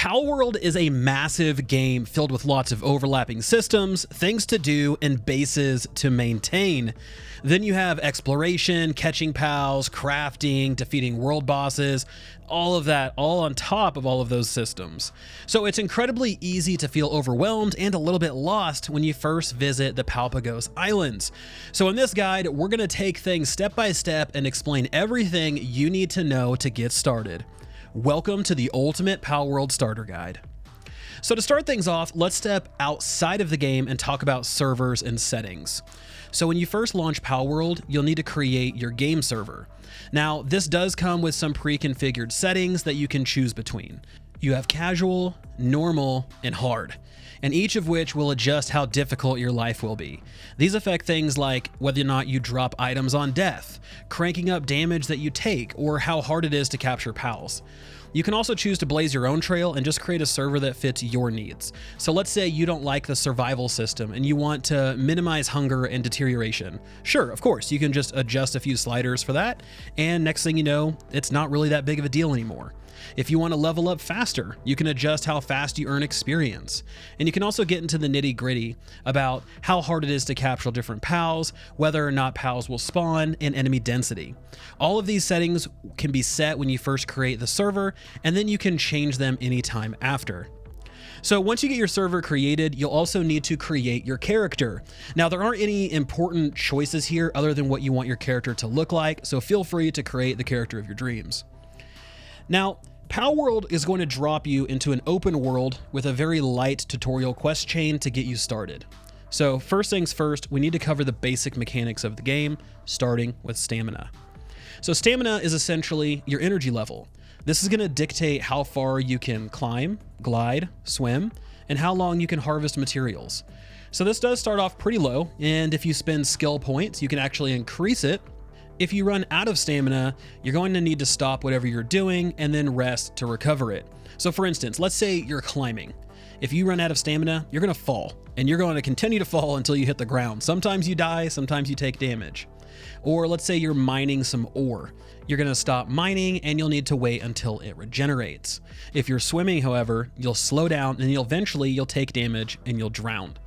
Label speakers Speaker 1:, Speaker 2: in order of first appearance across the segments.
Speaker 1: Palworld is a massive game filled with lots of overlapping systems, things to do, and bases to maintain. Then you have exploration, catching pals, crafting, defeating world bosses, all of that, all on top of all of those systems. So it's incredibly easy to feel overwhelmed and a little bit lost when you first visit the Palpagos Islands. So in this guide, we're going to take things step by step and explain everything you need to know to get started. Welcome to the Ultimate Palworld Starter Guide. So to start things off, let's step outside of the game and talk about servers and settings. So when you first launch Palworld, you'll need to create your game server. Now, this does come with some pre-configured settings that you can choose between. You have casual, normal, and hard, and each of which will adjust how difficult your life will be. These affect things like whether or not you drop items on death, cranking up damage that you take, or how hard it is to capture pals. You can also choose to blaze your own trail and just create a server that fits your needs. So let's say you don't like the survival system and you want to minimize hunger and deterioration. Sure, of course, you can just adjust a few sliders for that, and next thing you know, it's not really that big of a deal anymore. If you want to level up faster, you can adjust how fast you earn experience. And you can also get into the nitty-gritty about how hard it is to capture different pals, whether or not pals will spawn, and enemy density. All of these settings can be set when you first create the server, and then you can change them anytime after. So once you get your server created, you'll also need to create your character. Now, there aren't any important choices here other than what you want your character to look like, so feel free to create the character of your dreams. Now, Palworld is going to drop you into an open world with a very light tutorial quest chain to get you started. So first things first, we need to cover the basic mechanics of the game, starting with stamina. So stamina is essentially your energy level. This is going to dictate how far you can climb, glide, swim, and how long you can harvest materials. So this does start off pretty low, and if you spend skill points, you can actually increase it. If you run out of stamina, you're going to need to stop whatever you're doing and then rest to recover it. So for instance, let's say you're climbing. If you run out of stamina, you're going to fall, and you're going to continue to fall until you hit the ground. Sometimes you die, sometimes you take damage. Or let's say you're mining some ore. You're going to stop mining and you'll need to wait until it regenerates. If you're swimming, however, you'll slow down and eventually you'll take damage and you'll drown.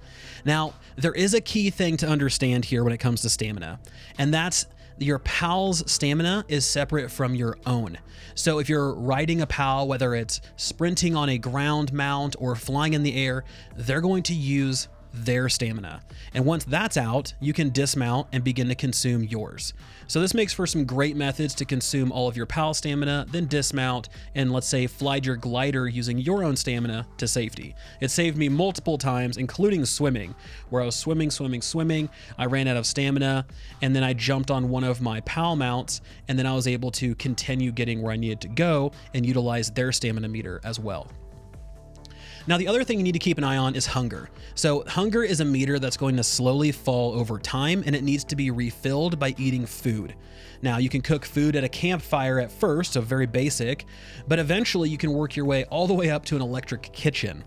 Speaker 1: Now, there is a key thing to understand here when it comes to stamina, and that's your pal's stamina is separate from your own. So if you're riding a pal, whether it's sprinting on a ground mount or flying in the air, they're going to use their stamina. And once that's out, you can dismount and begin to consume yours. So this makes for some great methods to consume all of your pal stamina, then dismount and let's say fly your glider using your own stamina to safety. It saved me multiple times, including swimming, where I was swimming, I ran out of stamina, and then I jumped on one of my pal mounts, and then I was able to continue getting where I needed to go and utilize their stamina meter as well. Now, the other thing you need to keep an eye on is hunger. So hunger is a meter that's going to slowly fall over time, and it needs to be refilled by eating food. Now, you can cook food at a campfire at first, so very basic, but eventually you can work your way all the way up to an electric kitchen.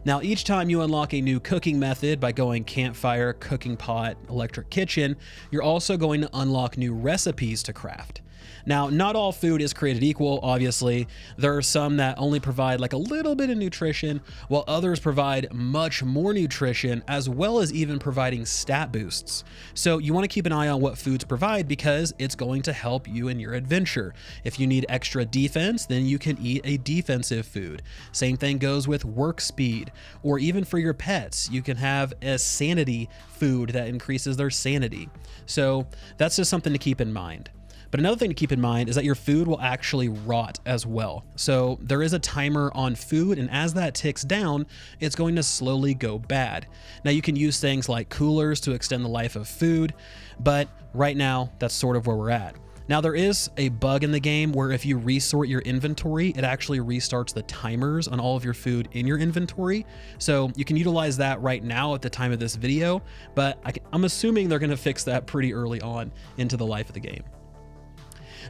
Speaker 1: Now, each time you unlock a new cooking method by going campfire, cooking pot, electric kitchen, you're also going to unlock new recipes to craft. Now, not all food is created equal, obviously. There are some that only provide like a little bit of nutrition, while others provide much more nutrition, as well as even providing stat boosts. So you want to keep an eye on what foods provide because it's going to help you in your adventure. If you need extra defense, then you can eat a defensive food. Same thing goes with work speed, or even for your pets, you can have a sanity food that increases their sanity. So that's just something to keep in mind. But another thing to keep in mind is that your food will actually rot as well. So there is a timer on food, and as that ticks down, it's going to slowly go bad. Now you can use things like coolers to extend the life of food, but right now that's sort of where we're at. Now there is a bug in the game where if you resort your inventory, it actually restarts the timers on all of your food in your inventory. So you can utilize that right now at the time of this video, but I'm assuming they're going to fix that pretty early on into the life of the game.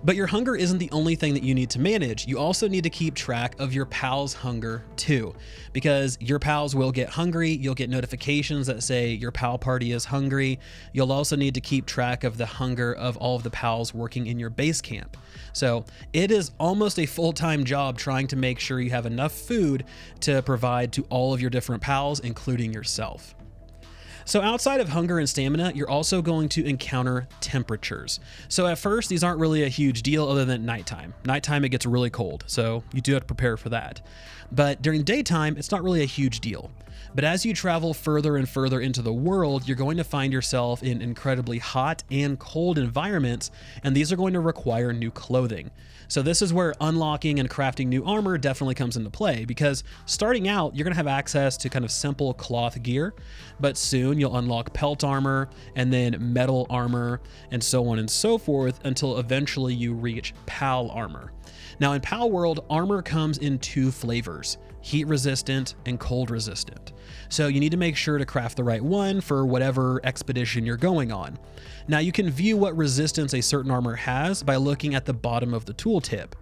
Speaker 1: But your hunger isn't the only thing that you need to manage. You also need to keep track of your pals' hunger too, because your pals will get hungry. You'll get notifications that say your pal party is hungry. You'll also need to keep track of the hunger of all of the pals working in your base camp. So it is almost a full-time job trying to make sure you have enough food to provide to all of your different pals, including yourself. So outside of hunger and stamina, you're also going to encounter temperatures. So at first, these aren't really a huge deal other than nighttime. Nighttime, it gets really cold, so you do have to prepare for that. But during daytime, it's not really a huge deal. But as you travel further and further into the world, you're going to find yourself in incredibly hot and cold environments, and these are going to require new clothing. So this is where unlocking and crafting new armor definitely comes into play, because starting out, you're going to have access to kind of simple cloth gear, but soon you'll unlock pelt armor and then metal armor and so on and so forth until eventually you reach PAL armor. Now in Palworld, armor comes in two flavors: heat resistant and cold resistant. So you need to make sure to craft the right one for whatever expedition you're going on. Now you can view what resistance a certain armor has by looking at the bottom of the tooltip.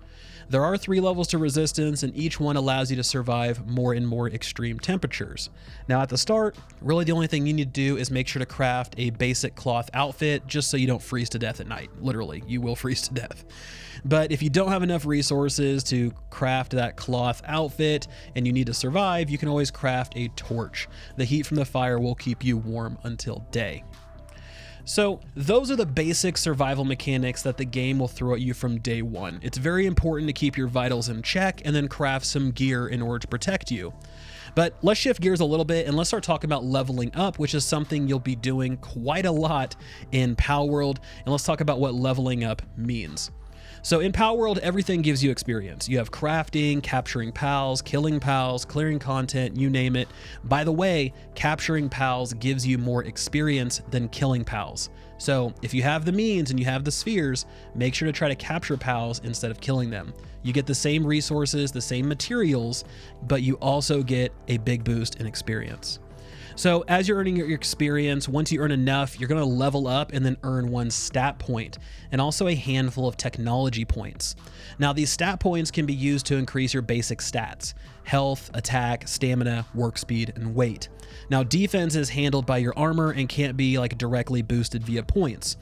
Speaker 1: There are 3 levels to resistance, and each one allows you to survive more and more extreme temperatures. Now at the start, really the only thing you need to do is make sure to craft a basic cloth outfit just so you don't freeze to death at night. Literally, you will freeze to death. But if you don't have enough resources to craft that cloth outfit and you need to survive, you can always craft a torch. The heat from the fire will keep you warm until day. So those are the basic survival mechanics that the game will throw at you from day one. It's very important to keep your vitals in check and then craft some gear in order to protect you. But let's shift gears a little bit and let's start talking about leveling up, which is something you'll be doing quite a lot in Palworld. And let's talk about what leveling up means. So in Palworld, everything gives you experience. You have crafting, capturing pals, killing pals, clearing content, you name it. By the way, capturing pals gives you more experience than killing pals. So if you have the means and you have the spheres, make sure to try to capture pals instead of killing them. You get the same resources, the same materials, but you also get a big boost in experience. So as you're earning your experience, once you earn enough, you're going to level up and then earn 1 stat point and also a handful of technology points. Now these stat points can be used to increase your basic stats: health, attack, stamina, work speed, and weight. Now defense is handled by your armor and can't be like directly boosted via points.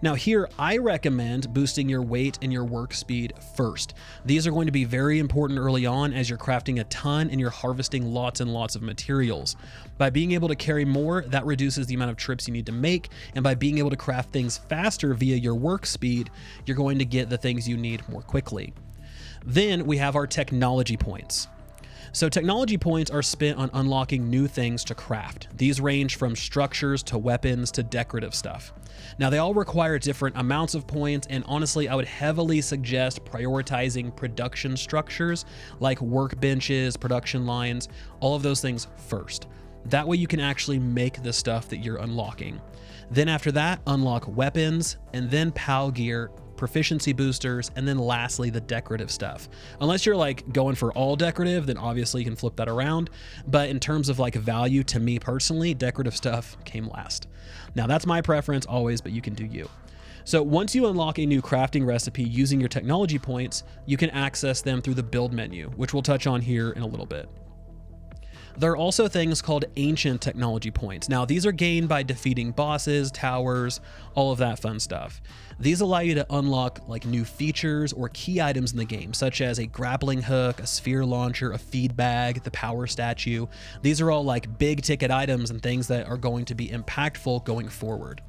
Speaker 1: Now here, I recommend boosting your weight and your work speed first. These are going to be very important early on as you're crafting a ton and you're harvesting lots and lots of materials. By being able to carry more, that reduces the amount of trips you need to make, and by being able to craft things faster via your work speed, you're going to get the things you need more quickly. Then we have our technology points. So technology points are spent on unlocking new things to craft. These range from structures to weapons to decorative stuff. Now they all require different amounts of points, and honestly I would heavily suggest prioritizing production structures like workbenches, production lines, all of those things first. That way you can actually make the stuff that you're unlocking. Then after that, unlock weapons, and then PAL gear, proficiency boosters, and then lastly the decorative stuff. Unless you're like going for all decorative, then obviously you can flip that around, but in terms of like value, to me personally, decorative stuff came last. Now that's my preference always, but you can do you. So once you unlock a new crafting recipe using your technology points, you can access them through the build menu, which we'll touch on here in a little bit. There are also things called ancient technology points. Now these are gained by defeating bosses, towers, all of that fun stuff. These allow you to unlock like new features or key items in the game, such as a grappling hook, a sphere launcher, a feed bag, the power statue. These are all like big ticket items and things that are going to be impactful going forward.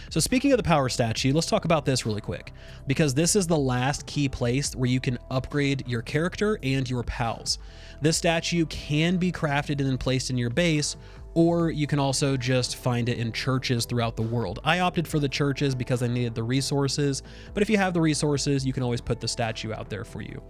Speaker 1: So speaking of the power statue, let's talk about this really quick, because this is the last key place where you can upgrade your character and your pals. This statue can be crafted and then placed in your base, or you can also just find it in churches throughout the world. I opted for the churches because I needed the resources, but if you have the resources, you can always put the statue out there for you.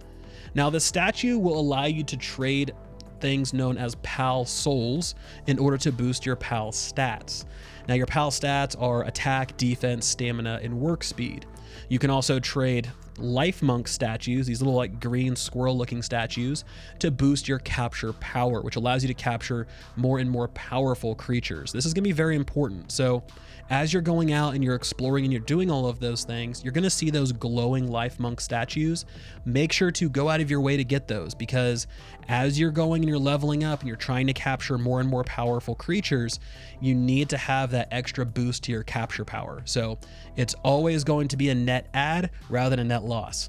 Speaker 1: Now the statue will allow you to trade things known as PAL souls in order to boost your PAL stats. Now your PAL stats are attack, defense, stamina, and work speed. You can also trade Lifmunk statues, these little like green squirrel looking statues, to boost your capture power, which allows you to capture more and more powerful creatures. This is going to be very important. So as you're going out and you're exploring and you're doing all of those things, you're going to see those glowing Lifmunk statues. Make sure to go out of your way to get those, because as you're going and you're leveling up and you're trying to capture more and more powerful creatures, you need to have that extra boost to your capture power. So it's always going to be a net add rather than a net loss.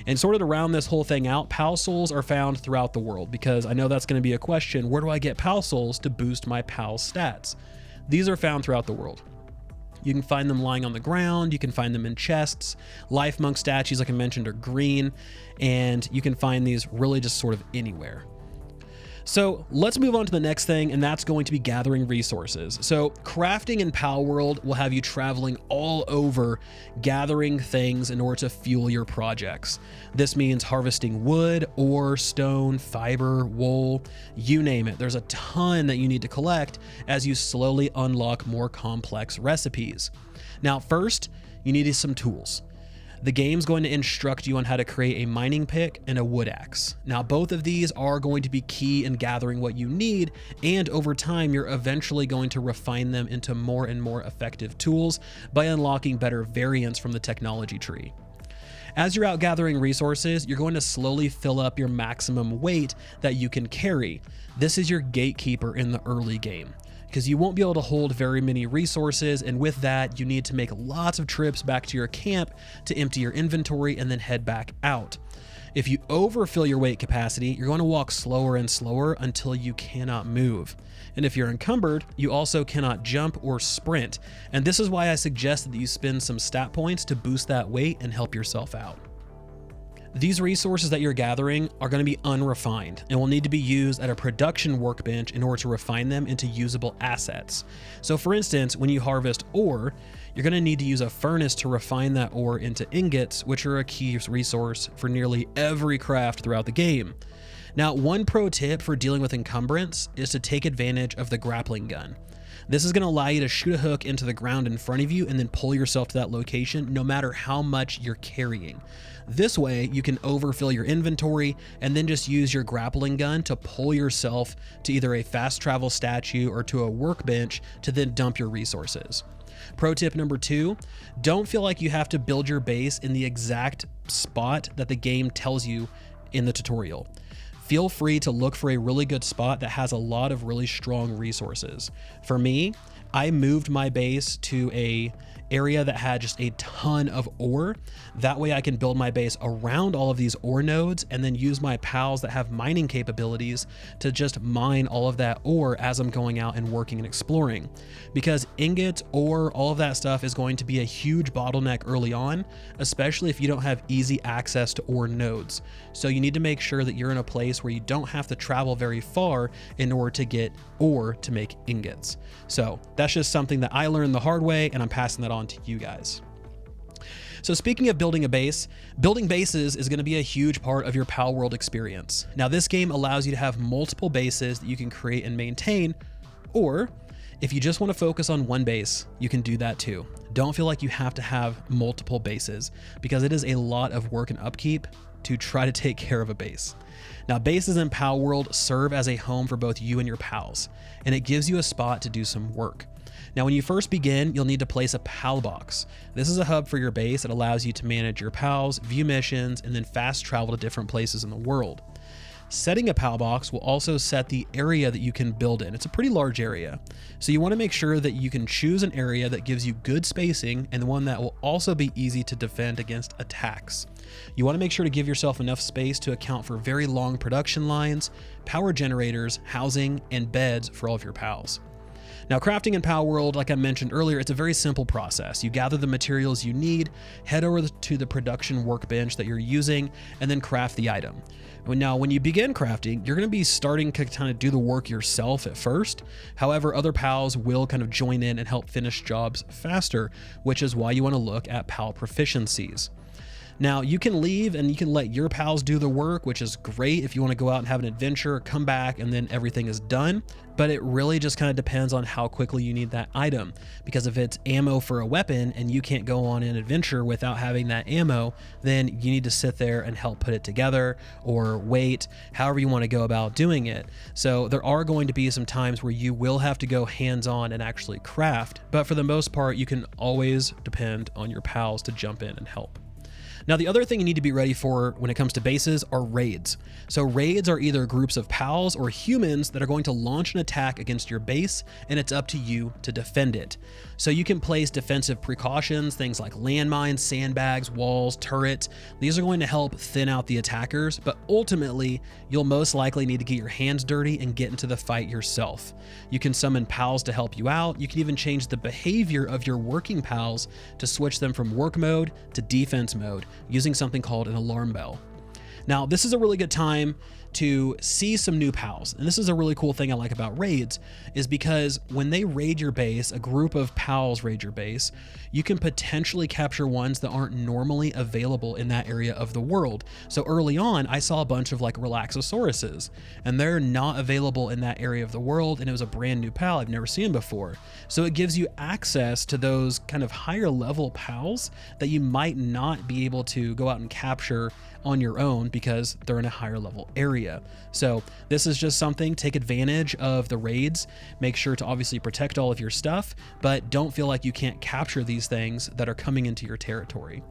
Speaker 1: And sort of to round this whole thing out, Pal Souls are found throughout the world, because I know that's going to be a question. Where do I get Pal Souls to boost my Pal stats? These are found throughout the world. You can find them lying on the ground, you can find them in chests. Lifemunk statues, like I mentioned, are green, and you can find these really just sort of anywhere. So let's move on to the next thing, and that's going to be gathering resources. So crafting in Palworld will have you traveling all over, gathering things in order to fuel your projects. This means harvesting wood, ore, stone, fiber, wool, you name it. There's a ton that you need to collect as you slowly unlock more complex recipes. Now, first, you need some tools. The game's going to instruct you on how to create a mining pick and a wood axe. Now, both of these are going to be key in gathering what you need, and over time, you're eventually going to refine them into more and more effective tools by unlocking better variants from the technology tree. As you're out gathering resources, you're going to slowly fill up your maximum weight that you can carry. This is your gatekeeper in the early game, because you won't be able to hold very many resources, and with that, you need to make lots of trips back to your camp to empty your inventory and then head back out. If you overfill your weight capacity, you're going to walk slower and slower until you cannot move. And if you're encumbered, you also cannot jump or sprint. And this is why I suggest that you spend some stat points to boost that weight and help yourself out. These resources that you're gathering are going to be unrefined and will need to be used at a production workbench in order to refine them into usable assets. So for instance, when you harvest ore, you're going to need to use a furnace to refine that ore into ingots, which are a key resource for nearly every craft throughout the game. Now, one pro tip for dealing with encumbrance is to take advantage of the grappling gun. This is going to allow you to shoot a hook into the ground in front of you and then pull yourself to that location no matter how much you're carrying. This way, you can overfill your inventory and then just use your grappling gun to pull yourself to either a fast travel statue or to a workbench to then dump your resources. Pro tip number 2, don't feel like you have to build your base in the exact spot that the game tells you in the tutorial. Feel free to look for a really good spot that has a lot of really strong resources. For me, I moved my base to a area that had just a ton of ore. That way I can build my base around all of these ore nodes and then use my pals that have mining capabilities to just mine all of that ore as I'm going out and working and exploring. Because ingots, ore, all of that stuff is going to be a huge bottleneck early on, especially if you don't have easy access to ore nodes. So you need to make sure that you're in a place where you don't have to travel very far in order to get ore to make ingots. So that's just something that I learned the hard way, and I'm passing that on to you guys. So speaking of building a base, building bases is going to be a huge part of your Palworld experience. Now this game allows you to have multiple bases that you can create and maintain, or if you just want to focus on one base, you can do that too. Don't feel like you have to have multiple bases, because it is a lot of work and upkeep to try to take care of a base. Now, bases in Palworld serve as a home for both you and your pals, and it gives you a spot to do some work. Now, when you first begin, you'll need to place a pal box. This is a hub for your base that allows you to manage your pals, view missions, and then fast travel to different places in the world. Setting a pal box will also set the area that you can build in. It's a pretty large area. So you want to make sure that you can choose an area that gives you good spacing and one that will also be easy to defend against attacks. You want to make sure to give yourself enough space to account for very long production lines, power generators, housing, and beds for all of your pals. Now, crafting in Palworld, like I mentioned earlier, it's a very simple process. You gather the materials you need, head over to the production workbench that you're using, and then craft the item. Now, when you begin crafting, you're going to be starting to kind of do the work yourself at first. However, other pals will kind of join in and help finish jobs faster, which is why you want to look at pal proficiencies. Now you can leave and you can let your pals do the work, which is great if you want to go out and have an adventure, come back, and then everything is done. But it really just kind of depends on how quickly you need that item. Because if it's ammo for a weapon and you can't go on an adventure without having that ammo, then you need to sit there and help put it together or wait, however you want to go about doing it. So there are going to be some times where you will have to go hands-on and actually craft, but for the most part, you can always depend on your pals to jump in and help. Now, the other thing you need to be ready for when it comes to bases are raids. So raids are either groups of pals or humans that are going to launch an attack against your base, and it's up to you to defend it. So you can place defensive precautions, things like landmines, sandbags, walls, turrets. These are going to help thin out the attackers, but ultimately, you'll most likely need to get your hands dirty and get into the fight yourself. You can summon pals to help you out. You can even change the behavior of your working pals to switch them from work mode to defense mode, using something called an alarm bell. Now, this is a really good time to see some new pals. And this is a really cool thing I like about raids, is because when they raid your base, a group of pals raid your base, you can potentially capture ones that aren't normally available in that area of the world. So early on, I saw a bunch of like Relaxosauruses, and they're not available in that area of the world, and it was a brand new pal I've never seen before. So it gives you access to those kind of higher level pals that you might not be able to go out and capture on your own because they're in a higher level area. So this is just something, take advantage of the raids, make sure to obviously protect all of your stuff, but don't feel like you can't capture these things that are coming into your territory.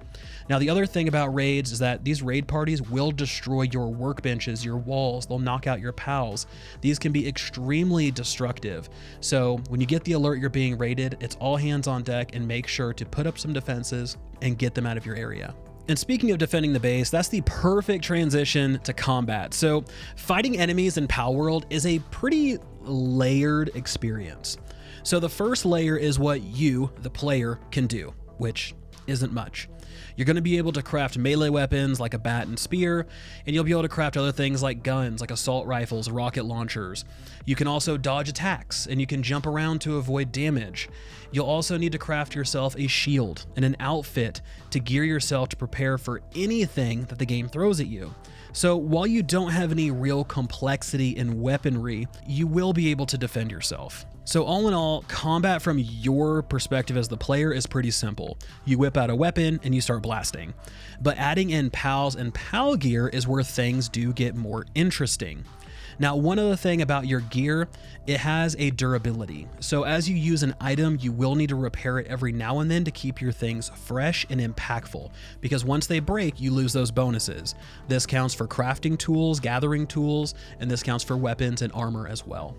Speaker 1: Now, the other thing about raids is that these raid parties will destroy your workbenches, your walls, they'll knock out your pals. These can be extremely destructive. So when you get the alert you're being raided, it's all hands on deck, and make sure to put up some defenses and get them out of your area. And speaking of defending the base, that's the perfect transition to combat. So fighting enemies in Palworld is a pretty layered experience. So the first layer is what you, the player, can do, which isn't much. You're going to be able to craft melee weapons like a bat and spear, and you'll be able to craft other things like guns, like assault rifles, rocket launchers. You can also dodge attacks, and you can jump around to avoid damage. You'll also need to craft yourself a shield and an outfit to gear yourself to prepare for anything that the game throws at you. So while you don't have any real complexity in weaponry, you will be able to defend yourself. So all in all, combat from your perspective as the player is pretty simple. You whip out a weapon and you start blasting. But adding in pals and pal gear is where things do get more interesting. Now, one other thing about your gear, it has a durability. So as you use an item, you will need to repair it every now and then to keep your things fresh and impactful, because once they break, you lose those bonuses. This counts for crafting tools, gathering tools, and this counts for weapons and armor as well.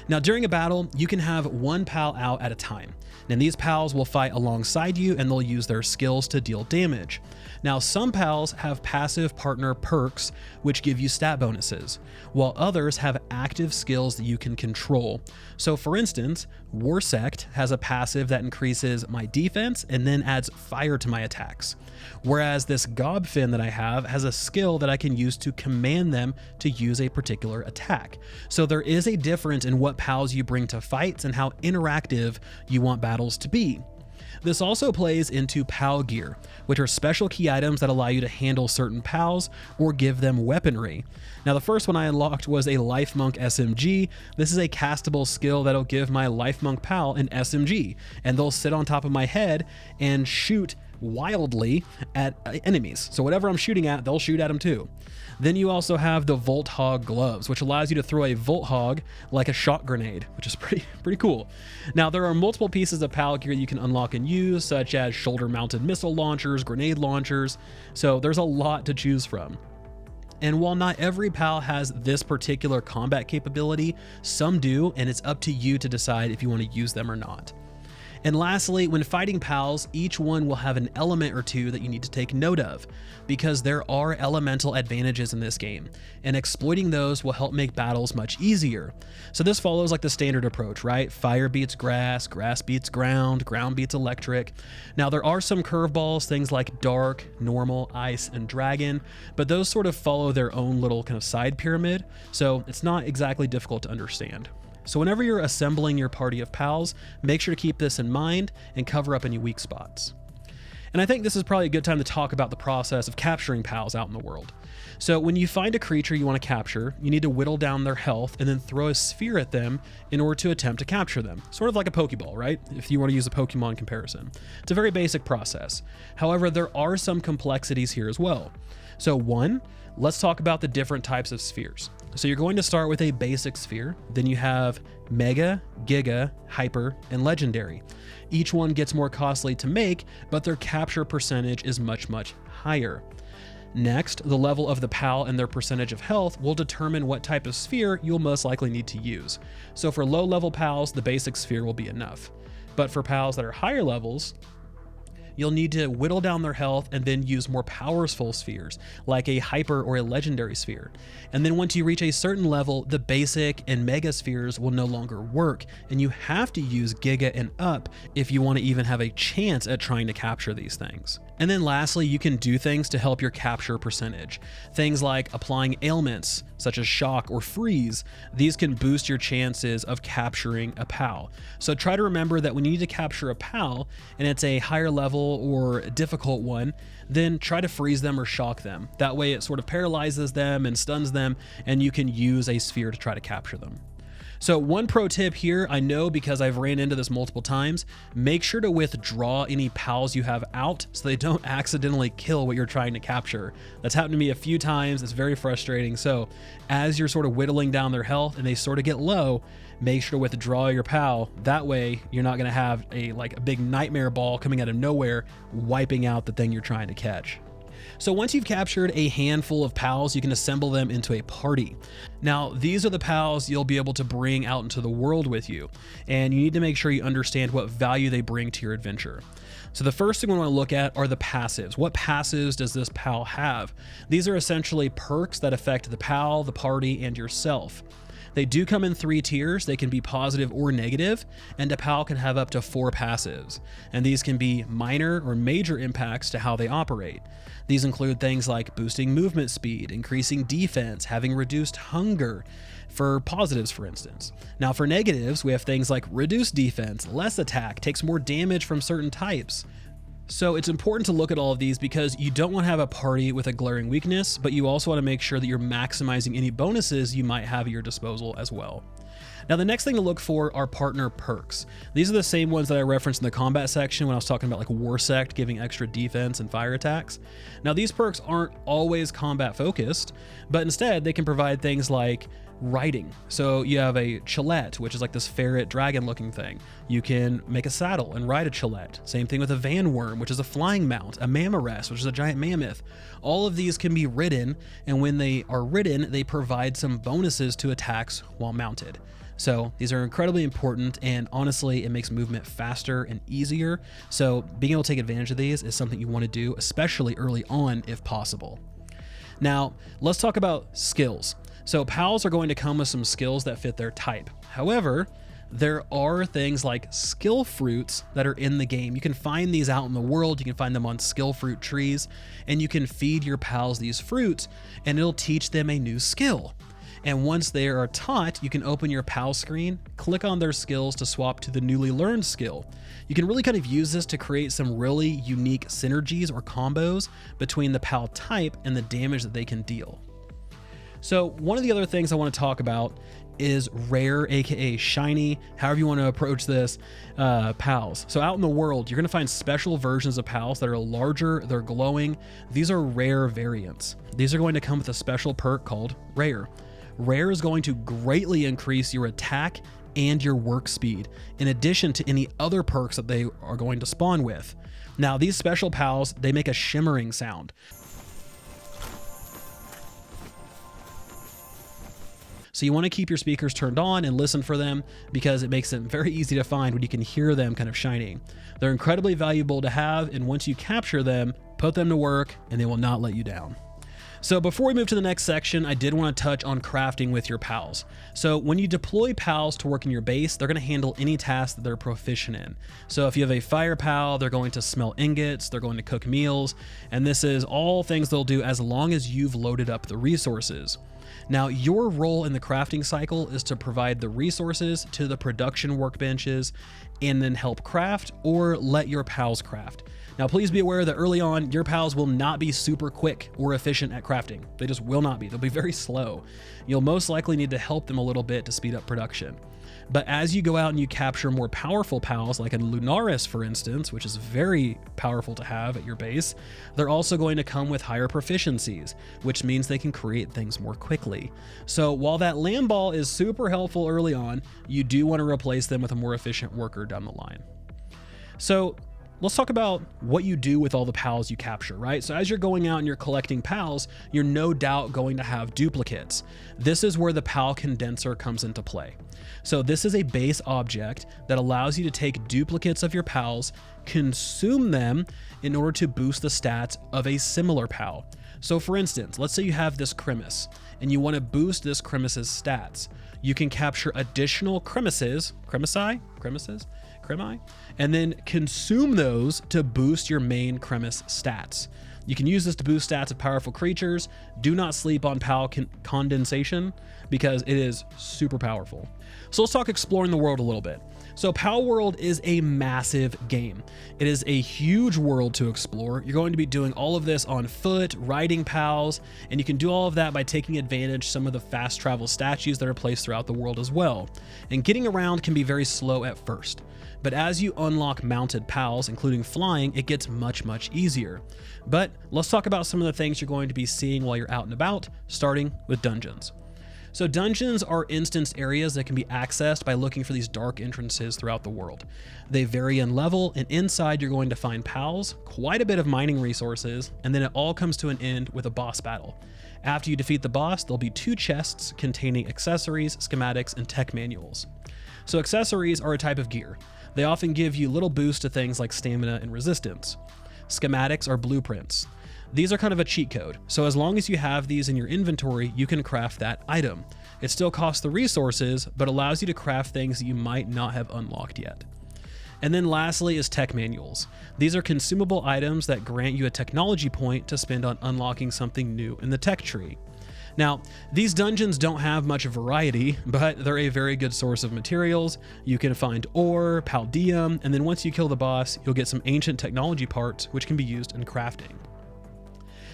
Speaker 1: Now, during a battle, you can have one pal out at a time. And these pals will fight alongside you, and they'll use their skills to deal damage. Now, some pals have passive partner perks, which give you stat bonuses, while others have active skills that you can control. So for instance, Warsect has a passive that increases my defense and then adds fire to my attacks. Whereas this Gobfin that I have has a skill that I can use to command them to use a particular attack. So there is a difference in what pals you bring to fights and how interactive you want battles to be. This also plays into pal gear, which are special key items that allow you to handle certain pals or give them weaponry. Now, the first one I unlocked was a Lifmunk SMG. This is a castable skill that'll give my Lifmunk pal an SMG, and they'll sit on top of my head and shoot wildly at enemies. So whatever I'm shooting at, they'll shoot at them too. Then you also have the Volt Hog gloves, which allows you to throw a Volt Hog like a shot grenade, which is pretty cool. Now, there are multiple pieces of pal gear you can unlock and use, such as shoulder-mounted missile launchers, grenade launchers, so there's a lot to choose from. And while not every pal has this particular combat capability, some do, and it's up to you to decide if you want to use them or not. And lastly, when fighting pals, each one will have an element or two that you need to take note of, because there are elemental advantages in this game, and exploiting those will help make battles much easier. So this follows like the standard approach, right? Fire beats grass, grass beats ground, ground beats electric. Now, there are some curveballs, things like dark, normal, ice, and dragon, but those sort of follow their own little kind of side pyramid, so it's not exactly difficult to understand. So whenever you're assembling your party of pals, make sure to keep this in mind and cover up any weak spots. And I think this is probably a good time to talk about the process of capturing pals out in the world. So when you find a creature you want to capture, you need to whittle down their health and then throw a sphere at them in order to attempt to capture them. Sort of like a Pokeball, right? If you want to use a Pokemon comparison. It's a very basic process. However, there are some complexities here as well. So one, let's talk about the different types of spheres. So you're going to start with a basic sphere, then you have Mega, Giga, Hyper, and Legendary. Each one gets more costly to make, but their capture percentage is much, much higher. Next, the level of the pal and their percentage of health will determine what type of sphere you'll most likely need to use. So for low level pals, the basic sphere will be enough. But for pals that are higher levels, you'll need to whittle down their health and then use more powerful spheres, like a hyper or a legendary sphere. And then once you reach a certain level, the basic and mega spheres will no longer work, and you have to use giga and up if you want to even have a chance at trying to capture these things. And then lastly, you can do things to help your capture percentage. Things like applying ailments, such as shock or freeze. These can boost your chances of capturing a pal. So try to remember that when you need to capture a pal, and it's a higher level or difficult one, then try to freeze them or shock them. That way it sort of paralyzes them and stuns them, and you can use a sphere to try to capture them. So one pro tip here, I know because I've ran into this multiple times, make sure to withdraw any pals you have out so they don't accidentally kill what you're trying to capture. That's happened to me a few times. It's very frustrating. So as you're sort of whittling down their health and they sort of get low, make sure to withdraw your pal. That way you're not gonna have a big nightmare ball coming out of nowhere, wiping out the thing you're trying to catch. So once you've captured a handful of pals, you can assemble them into a party. Now, these are the pals you'll be able to bring out into the world with you, and you need to make sure you understand what value they bring to your adventure. So the first thing we want to look at are the passives. What passives does this pal have? These are essentially perks that affect the pal, the party, and yourself. They do come in 3 tiers. They can be positive or negative, and a pal can have up to 4 passives. And these can be minor or major impacts to how they operate. These include things like boosting movement speed, increasing defense, having reduced hunger, for positives, for instance. Now for negatives, we have things like reduced defense, less attack, takes more damage from certain types. So it's important to look at all of these because you don't want to have a party with a glaring weakness, but you also want to make sure that you're maximizing any bonuses you might have at your disposal as well. Now the next thing to look for are partner perks. These are the same ones that I referenced in the combat section when I was talking about like War Sect giving extra defense and fire attacks. Now these perks aren't always combat focused, but instead they can provide things like riding. So you have a chillette, which is like this ferret dragon looking thing. You can make a saddle and ride a chillette. Same thing with a van worm, which is a flying mount, a mammoth, which is a giant mammoth. All of these can be ridden, and when they are ridden, they provide some bonuses to attacks while mounted. So these are incredibly important, and honestly, it makes movement faster and easier. So being able to take advantage of these is something you want to do, especially early on if possible. Now, let's talk about skills. So pals are going to come with some skills that fit their type. However, there are things like skill fruits that are in the game. You can find these out in the world. You can find them on skill fruit trees, and you can feed your pals these fruits, and it'll teach them a new skill. And once they are taught, you can open your pal screen, click on their skills to swap to the newly learned skill. You can really kind of use this to create some really unique synergies or combos between the pal type and the damage that they can deal. So one of the other things I want to talk about is rare, aka shiny, however you want to approach this, pals. So out in the world, you're going to find special versions of pals that are larger, they're glowing. These are rare variants. These are going to come with a special perk called rare. Rare is going to greatly increase your attack and your work speed, in addition to any other perks that they are going to spawn with. Now, these special pals, they make a shimmering sound. So you want to keep your speakers turned on and listen for them because it makes them very easy to find when you can hear them kind of shining. They're incredibly valuable to have, and once you capture them, put them to work and they will not let you down. So before we move to the next section, I did want to touch on crafting with your pals. So when you deploy pals to work in your base, they're going to handle any task that they're proficient in. So if you have a fire pal, they're going to smell ingots, they're going to cook meals, and this is all things they'll do as long as you've loaded up the resources. Now, your role in the crafting cycle is to provide the resources to the production workbenches and then help craft or let your pals craft. Now, please be aware that early on, your pals will not be super quick or efficient at crafting. They just will not be. They'll be very slow. You'll most likely need to help them a little bit to speed up production. But as you go out and you capture more powerful pals, like a Lunaris, for instance, which is very powerful to have at your base, they're also going to come with higher proficiencies, which means they can create things more quickly. So while that land ball is super helpful early on, you do want to replace them with a more efficient worker down the line. So let's talk about what you do with all the pals you capture, right? So as you're going out and you're collecting pals, you're no doubt going to have duplicates. This is where the pal condenser comes into play. So this is a base object that allows you to take duplicates of your pals, consume them in order to boost the stats of a similar pal. So for instance, let's say you have this Cremis and you want to boost this Cremis's stats. You can capture additional Cremi, and then consume those to boost your main Cremis stats. You can use this to boost stats of powerful creatures. Do not sleep on pal condensation because it is super powerful. So let's talk exploring the world a little bit. So Palworld is a massive game. It is a huge world to explore. You're going to be doing all of this on foot, riding pals, and you can do all of that by taking advantage of some of the fast travel statues that are placed throughout the world as well. And getting around can be very slow at first, but as you unlock mounted pals, including flying, it gets much easier. But let's talk about some of the things you're going to be seeing while you're out and about, starting with dungeons. So dungeons are instanced areas that can be accessed by looking for these dark entrances throughout the world. They vary in level, and inside you're going to find pals, quite a bit of mining resources, and then it all comes to an end with a boss battle. After you defeat the boss, there'll be 2 chests containing accessories, schematics, and tech manuals. So accessories are a type of gear. They often give you little boosts to things like stamina and resistance. Schematics are blueprints. These are kind of a cheat code, so as long as you have these in your inventory, you can craft that item. It still costs the resources, but allows you to craft things that you might not have unlocked yet. And then lastly is tech manuals. These are consumable items that grant you a technology point to spend on unlocking something new in the tech tree. Now, these dungeons don't have much variety, but they're a very good source of materials. You can find ore, paldium, and then once you kill the boss, you'll get some ancient technology parts which can be used in crafting.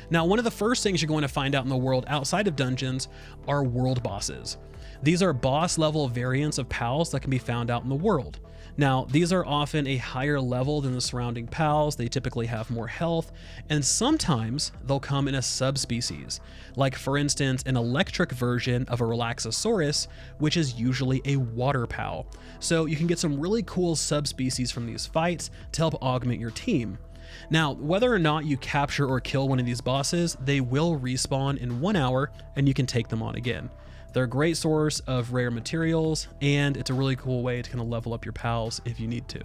Speaker 1: Now, one of the first things you're going to find out in the world outside of dungeons are world bosses. These are boss level variants of pals that can be found out in the world. Now, these are often a higher level than the surrounding pals. They typically have more health, and sometimes they'll come in a subspecies, like for instance, an electric version of a Relaxosaurus, which is usually a water pal. So you can get some really cool subspecies from these fights to help augment your team. Now, whether or not you capture or kill one of these bosses, they will respawn in 1 hour and you can take them on again. They're a great source of rare materials, and it's a really cool way to kind of level up your pals if you need to.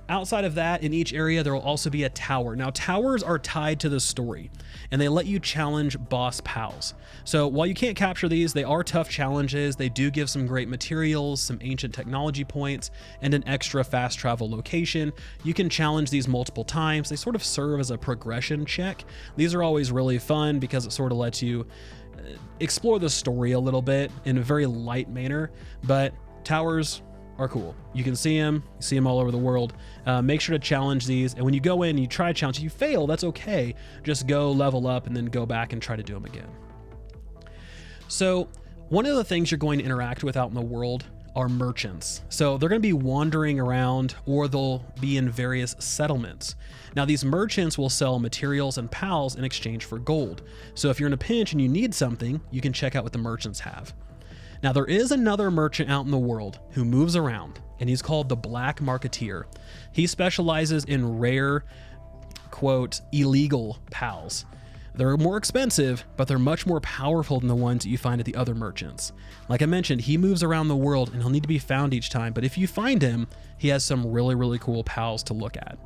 Speaker 1: Outside of that, in each area, there will also be a tower. Now, towers are tied to the story, and they let you challenge boss pals. So while you can't capture these, they are tough challenges. They do give some great materials, some ancient technology points, and an extra fast travel location. You can challenge these multiple times. They sort of serve as a progression check. These are always really fun because it sort of lets you explore the story a little bit in a very light manner, but towers are cool. You can see them all over the world. Make sure to challenge these, and when you go in and you try to challenge, if you fail, that's okay. Just go level up and then go back and try to do them again. So one of the things you're going to interact with out in the world are merchants. So they're going to be wandering around, or they'll be in various settlements. Now, these merchants will sell materials and pals in exchange for gold. So if you're in a pinch and you need something, you can check out what the merchants have. Now, there is another merchant out in the world who moves around, and he's called the Black Marketeer. He specializes in rare, quote, illegal pals. They're more expensive, but they're much more powerful than the ones that you find at the other merchants. Like I mentioned, he moves around the world and he'll need to be found each time, but if you find him, he has some really cool pals to look at.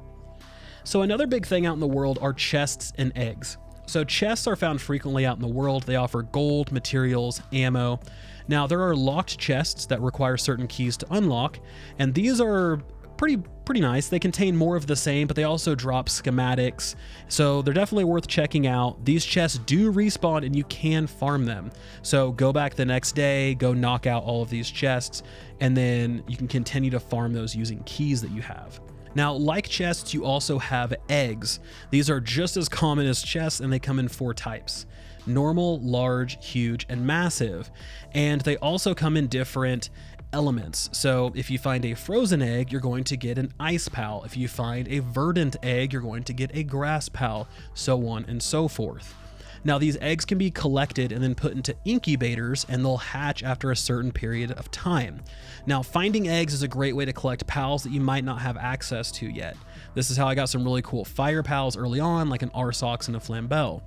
Speaker 1: So another big thing out in the world are chests and eggs. So chests are found frequently out in the world. They offer gold, materials, ammo. Now, there are locked chests that require certain keys to unlock, and these are pretty nice. They contain more of the same, but they also drop schematics, so they're definitely worth checking out. These chests do respawn and you can farm them. So go back the next day, go knock out all of these chests, and then you can continue to farm those using keys that you have. Now, like chests, you also have eggs. These are just as common as chests, and they come in 4 types: normal, large, huge, and massive. And they also come in different elements. So if you find a frozen egg, you're going to get an ice pal. If you find a verdant egg, you're going to get a grass pal, so on and so forth. Now, these eggs can be collected and then put into incubators, and they'll hatch after a certain period of time. Now, finding eggs is a great way to collect pals that you might not have access to yet. This is how I got some really cool fire pals early on, like an Arsox and a Flambell.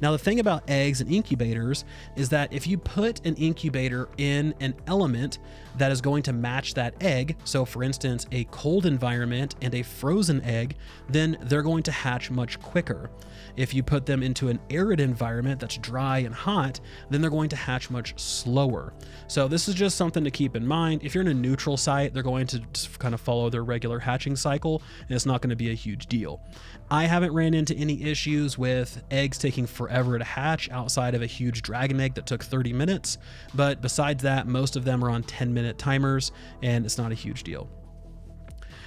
Speaker 1: Now, the thing about eggs and incubators is that if you put an incubator in an element that is going to match that egg, so for instance, a cold environment and a frozen egg, then they're going to hatch much quicker. If you put them into an arid environment that's dry and hot, then they're going to hatch much slower. So this is just something to keep in mind. If you're in a neutral site, they're going to just kind of follow their regular hatching cycle, and it's not going to be a huge deal. I haven't ran into any issues with eggs taking forever to hatch outside of a huge dragon egg that took 30 minutes, but besides that, most of them are on 10-minute timers, and it's not a huge deal.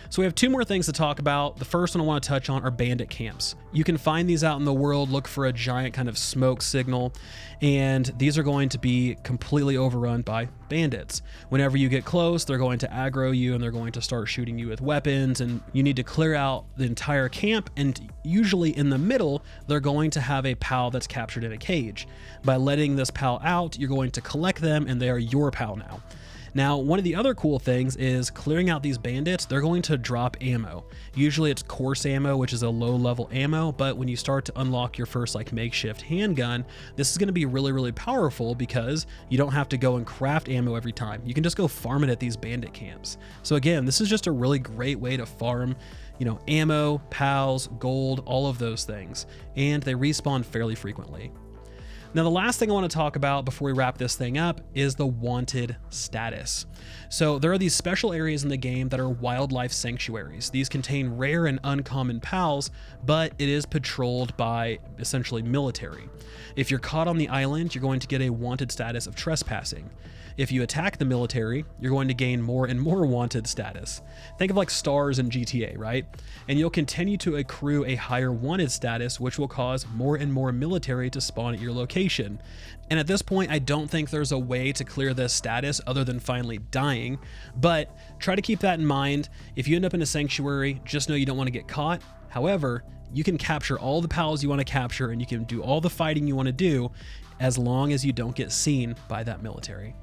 Speaker 1: So we have 2 more things to talk about. The first one I want to touch on are bandit camps. You can find these out in the world, look for a giant kind of smoke signal, and these are going to be completely overrun by bandits. Whenever you get close, they're going to aggro you and they're going to start shooting you with weapons, and you need to clear out the entire camp, and usually in the middle, they're going to have a pal that's captured in a cage. By letting this pal out, you're going to collect them and they are your pal now. Now, one of the other cool things is clearing out these bandits, they're going to drop ammo. Usually it's coarse ammo, which is a low level ammo, but when you start to unlock your first like makeshift handgun, this is going to be really, really powerful because you don't have to go and craft ammo every time. You can just go farm it at these bandit camps. So again, this is just a really great way to farm, ammo, pals, gold, all of those things. And they respawn fairly frequently. Now, the last thing I want to talk about before we wrap this thing up is the wanted status. So there are these special areas in the game that are wildlife sanctuaries. These contain rare and uncommon pals, but it is patrolled by essentially military. If you're caught on the island, you're going to get a wanted status of trespassing. If you attack the military, you're going to gain more and more wanted status. Think of like stars in GTA, right? And you'll continue to accrue a higher wanted status, which will cause more and more military to spawn at your location. And at this point, I don't think there's a way to clear this status other than finally dying, but try to keep that in mind. If you end up in a sanctuary, just know you don't want to get caught. However, you can capture all the pals you want to capture and you can do all the fighting you want to do as long as you don't get seen by that military.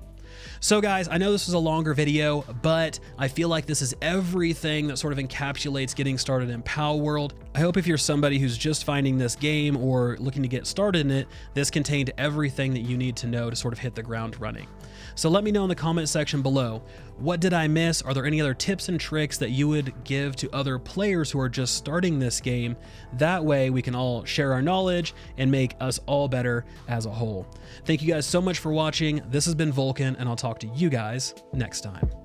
Speaker 1: So guys, I know this was a longer video, but I feel like this is everything that sort of encapsulates getting started in Palworld. I hope if you're somebody who's just finding this game or looking to get started in it, this contained everything that you need to know to sort of hit the ground running. So let me know in the comment section below, what did I miss? Are there any other tips and tricks that you would give to other players who are just starting this game? That way we can all share our knowledge and make us all better as a whole. Thank you guys so much for watching. This has been Vulkan, and I'll talk to you guys next time.